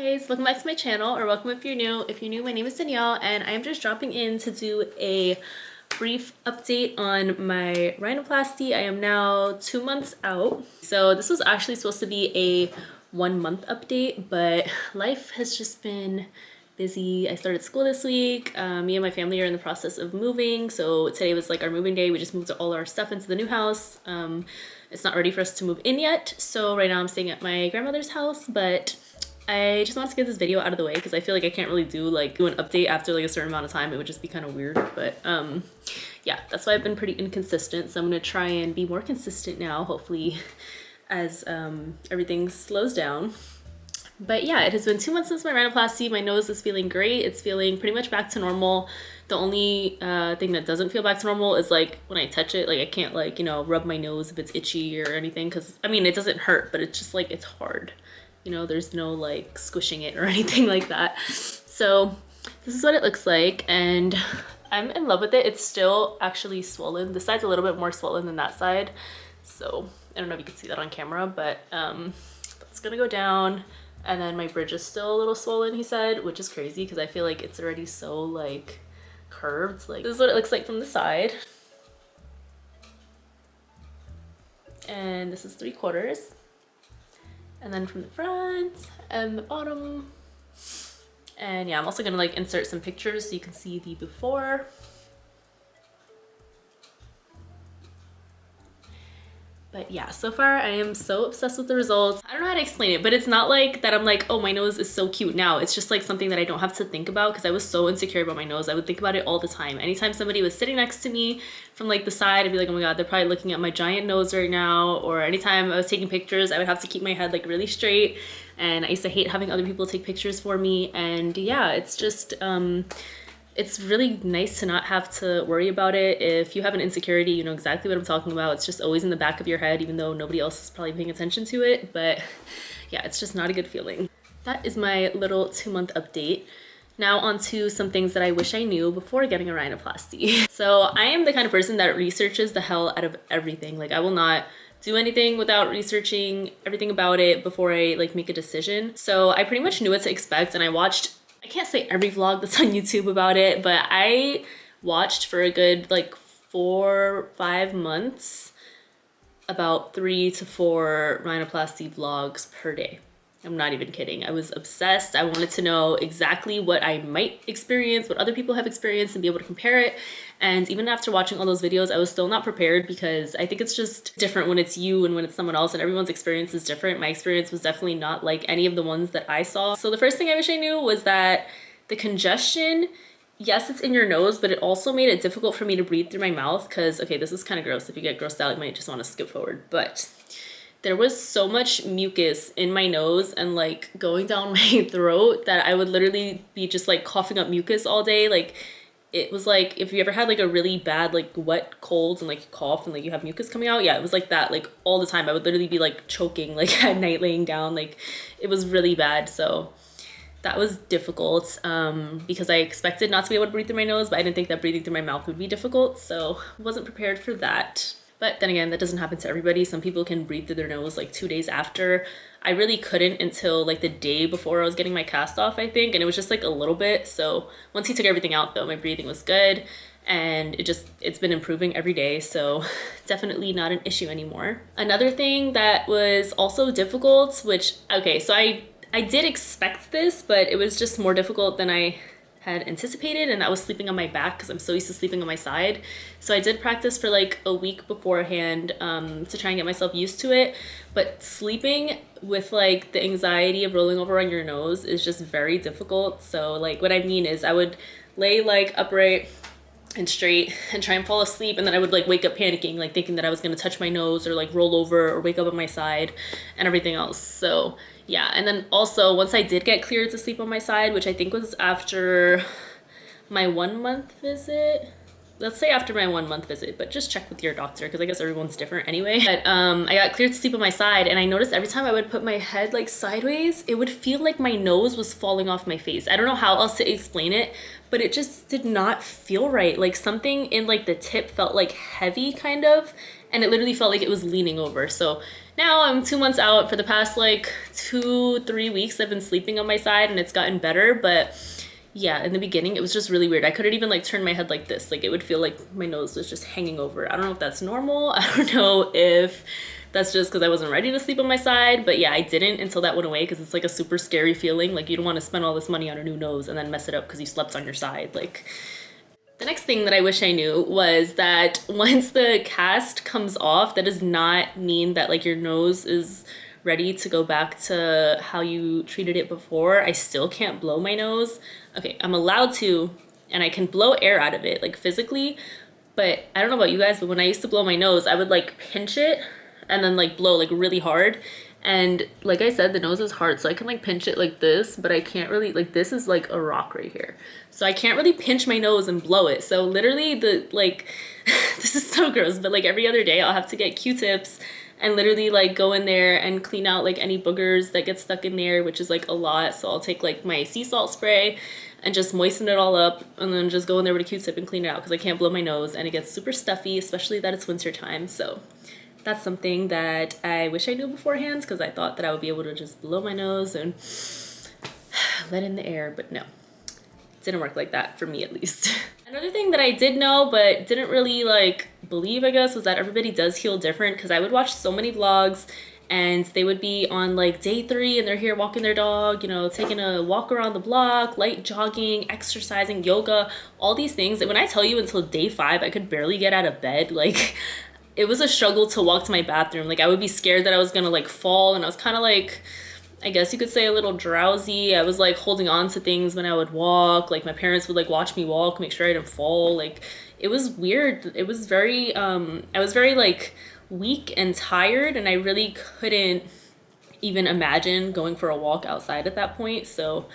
Guys, welcome back to my channel, or welcome if you're new. If you're new, my name is Danielle and I am just dropping in to do a brief update on my rhinoplasty. I am now 2 months out. So this was actually supposed to be a 1 month update, but life has just been busy. I started school this week. Me and my family are in the process of moving. So today was like our moving day. We just moved all our stuff into the new house. It's not ready for us to move in yet. So right now I'm staying at my grandmother's house, but I just wanted to get this video out of the way because I feel like I can't really do an update after like a certain amount of time. It would just be kind of weird, but yeah, that's why I've been pretty inconsistent. So I'm gonna try and be more consistent now, hopefully, as everything slows down. But yeah, it has been 2 months since my rhinoplasty. My nose is feeling great. It's feeling pretty much back to normal. The only thing that doesn't feel back to normal is like when I touch it, like I can't like, you know, rub my nose if it's itchy or anything, because I mean, it doesn't hurt, but it's just like, it's hard. You know, there's no like squishing it or anything like that. So this is what it looks like and I'm in love with it. It's still actually swollen. This side's a little bit more swollen than that side. So I don't know if you can see that on camera, but that's gonna go down. And then my bridge is still a little swollen, he said, which is crazy because I feel like it's already so like curved. Like this is what it looks like from the side. And this is 3/4. And then from the front and the bottom. And yeah, I'm also gonna like insert some pictures so you can see the before. But yeah, so far I am so obsessed with the results. I don't know how to explain it, but it's not like that I'm like, oh, my nose is so cute now. It's just like something that I don't have to think about because I was so insecure about my nose. I would think about it all the time. Anytime somebody was sitting next to me from like the side, I'd be like, oh my God, they're probably looking at my giant nose right now. Or anytime I was taking pictures, I would have to keep my head like really straight. And I used to hate having other people take pictures for me. And yeah, it's just, it's really nice to not have to worry about it. If you have an insecurity, you know exactly what I'm talking about. It's just always in the back of your head, even though nobody else is probably paying attention to it. But yeah, it's just not a good feeling. That is my little 2 month update. Now on to some things that I wish I knew before getting a rhinoplasty. So I am the kind of person that researches the hell out of everything. Like I will not do anything without researching everything about it before I like make a decision. So I pretty much knew what to expect, and I watched, I can't say every vlog that's on YouTube about it, but I watched for a good like 4-5 months about 3 to 4 rhinoplasty vlogs per day. I'm not even kidding. I was obsessed. I wanted to know exactly what I might experience, what other people have experienced, and be able to compare it. And even after watching all those videos, I was still not prepared because I think it's just different when it's you and when it's someone else, and everyone's experience is different. My experience was definitely not like any of the ones that I saw. So the first thing I wish I knew was that the congestion, yes, it's in your nose, but it also made it difficult for me to breathe through my mouth because, okay, this is kind of gross. If you get grossed out, you might just want to skip forward, but there was so much mucus in my nose and like going down my throat that I would literally be just like coughing up mucus all day. Like it was like, if you ever had like a really bad like wet cold and like you cough and like you have mucus coming out, yeah, it was like that like all the time. I would literally be like choking like at night laying down. Like it was really bad. So that was difficult because I expected not to be able to breathe through my nose, but I didn't think that breathing through my mouth would be difficult. So I wasn't prepared for that. But then again, that doesn't happen to everybody. Some people can breathe through their nose like 2 days after. I really couldn't until like the day before I was getting my cast off, I think. And it was just like a little bit. So once he took everything out though, my breathing was good. And it's been improving every day. So definitely not an issue anymore. Another thing that was also difficult, which, okay, so I did expect this, but it was just more difficult than I had anticipated, and that was sleeping on my back because I'm so used to sleeping on my side. So I did practice for like a week beforehand to try and get myself used to it. But sleeping with like the anxiety of rolling over on your nose is just very difficult. So like what I mean is I would lay like upright and straight and try and fall asleep, and then I would like wake up panicking, like thinking that I was gonna touch my nose or like roll over or wake up on my side and everything else. So yeah, and then also once I did get cleared to sleep on my side, which I think was after my 1 month visit, let's say after my 1 month visit, but just check with your doctor because I guess everyone's different anyway. But I got cleared to sleep on my side, and I noticed every time I would put my head like sideways, it would feel like my nose was falling off my face. I don't know how else to explain it, but it just did not feel right. Like something in like the tip felt like heavy kind of, and it literally felt like it was leaning over. So now I'm 2 months out. For the past like 2-3 weeks I've been sleeping on my side and it's gotten better, but yeah, in the beginning it was just really weird. I couldn't even like turn my head like this. Like it would feel like my nose was just hanging over. I don't know if that's normal. I don't know if that's just because I wasn't ready to sleep on my side, but yeah, I didn't until that went away, because it's like a super scary feeling. Like you don't want to spend all this money on a new nose and then mess it up because you slept on your side. Like, the next thing that I wish I knew was that once the cast comes off, that does not mean that like your nose is ready to go back to how you treated it before. I still can't blow my nose. Okay, I'm allowed to, and I can blow air out of it, like physically, but I don't know about you guys, but when I used to blow my nose, I would like pinch it and then like blow like really hard. And like I said, the nose is hard, so I can like pinch it like this, but I can't really, like this is like a rock right here. So I can't really pinch my nose and blow it. So literally the like, this is so gross, but like every other day I'll have to get Q-tips and literally like go in there and clean out like any boogers that get stuck in there, which is like a lot. So I'll take like my sea salt spray and just moisten it all up and then just go in there with a Q-tip and clean it out, because I can't blow my nose and it gets super stuffy, especially that it's winter time. So that's something that I wish I knew beforehand, because I thought that I would be able to just blow my nose and let in the air, but no, it didn't work like that for me at least. Another thing that I did know but didn't really like believe, I guess, was that everybody does heal different, because I would watch so many vlogs and they would be on like day 3 and they're here walking their dog, you know, taking a walk around the block, light jogging, exercising, yoga, all these things. And when I tell you until day 5 I could barely get out of bed, like it was a struggle to walk to my bathroom. Like I would be scared that I was gonna like fall, and I was kind of like, I guess you could say a little drowsy. I was like holding on to things when I would walk. Like my parents would like watch me walk, make sure I didn't fall. Like it was weird. It was very, I was very like weak and tired, and I really couldn't even imagine going for a walk outside at that point. So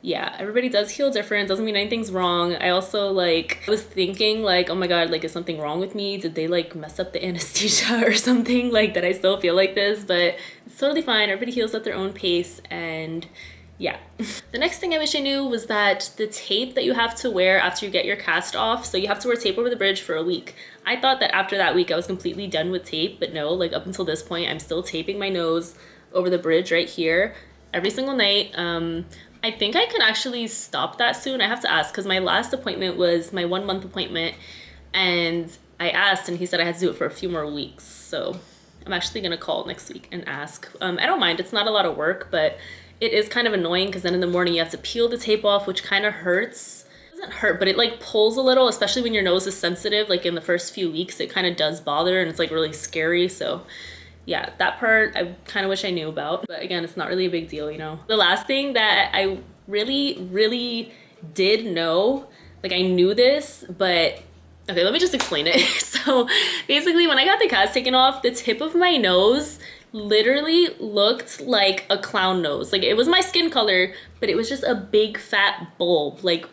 yeah, everybody does heal different. Doesn't mean anything's wrong. I also like, I was thinking like, oh my God, like is something wrong with me? Did they like mess up the anesthesia or something, like that I still feel like this? But it's totally fine. Everybody heals at their own pace, and yeah. The next thing I wish I knew was that the tape that you have to wear after you get your cast off, so you have to wear tape over the bridge for a week. I thought that after that week I was completely done with tape, but no, like up until this point I'm still taping my nose over the bridge right here every single night. I think I can actually stop that soon. I have to ask, because my last appointment was my 1-month appointment, and I asked and he said I had to do it for a few more weeks. So I'm actually gonna call next week and ask. I don't mind, it's not a lot of work, but it is kind of annoying because then in the morning you have to peel the tape off, which kind of hurts. It doesn't hurt, but it like pulls a little, especially when your nose is sensitive. Like in the first few weeks it kind of does bother, and it's like really scary. So yeah, that part I kind of wish I knew about, but again, it's not really a big deal, you know. The last thing that I really did know, like I knew this, but okay, let me just explain it. So basically when I got the cast taken off, the tip of my nose literally looked like a clown nose. Like it was my skin color, but it was just a big fat bulb. Like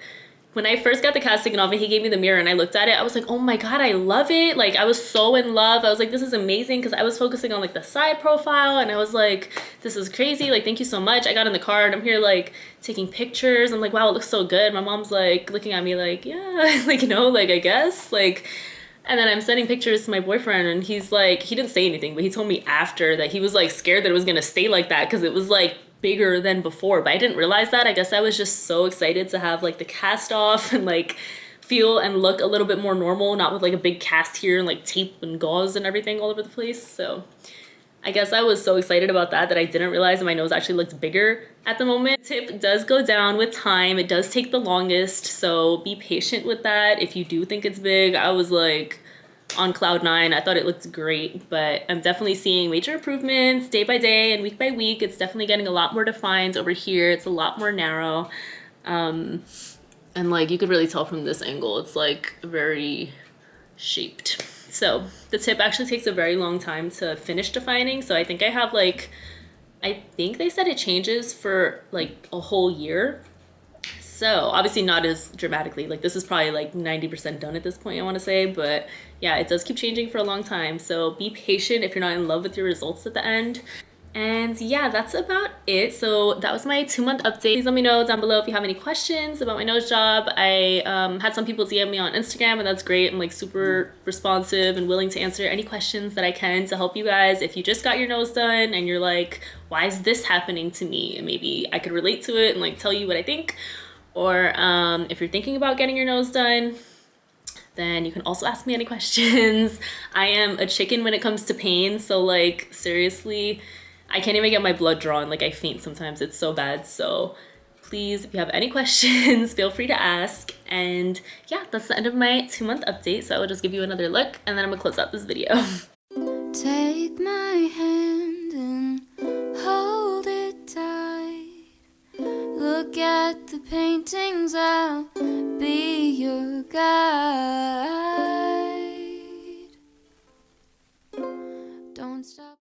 when I first got the cast taken off and he gave me the mirror and I looked at it, I was like, oh my God, I love it. Like I was so in love. I was like, this is amazing, because I was focusing on like the side profile, and I was like, this is crazy. Like, thank you so much. I got in the car and I'm here like taking pictures. I'm like, wow, it looks so good. My mom's like looking at me like, yeah, like, you know, like I guess like, and then I'm sending pictures to my boyfriend and he's like, he didn't say anything, but he told me after that he was like scared that it was gonna stay like that because it was like bigger than before, but I didn't realize that. I guess I was just so excited to have like the cast off and like feel and look a little bit more normal, not with like a big cast here and like tape and gauze and everything all over the place. So I guess I was so excited about that that I didn't realize that my nose actually looked bigger at the moment. Tip does go down with time. It does take the longest, so be patient with that. If you do think it's big, I was like on cloud 9. I thought it looked great, but I'm definitely seeing major improvements day by day and week by week. It's definitely getting a lot more defined over here. It's a lot more narrow. And like you could really tell from this angle, it's like very shaped. So the tip actually takes a very long time to finish defining. So I think I have like, I think they said it changes for like a whole year. So obviously not as dramatically, like this is probably like 90% done at this point, I want to say, but yeah, it does keep changing for a long time. So be patient if you're not in love with your results at the end. And yeah, that's about it. So that was my 2-month update. Please let me know down below if you have any questions about my nose job. I had some people DM me on Instagram, and that's great. I'm like super responsive and willing to answer any questions that I can to help you guys. If you just got your nose done and you're like, why is this happening to me? And maybe I could relate to it and like tell you what I think. Or if you're thinking about getting your nose done, then you can also ask me any questions. I am a chicken when it comes to pain. So like seriously, I can't even get my blood drawn. Like I faint sometimes, it's so bad. So please, if you have any questions, feel free to ask. And yeah, that's the end of my 2-month update. So I will just give you another look and then I'm gonna close out this video. Take my hand and hold it tight. Look at the paintings, I'll be your guide.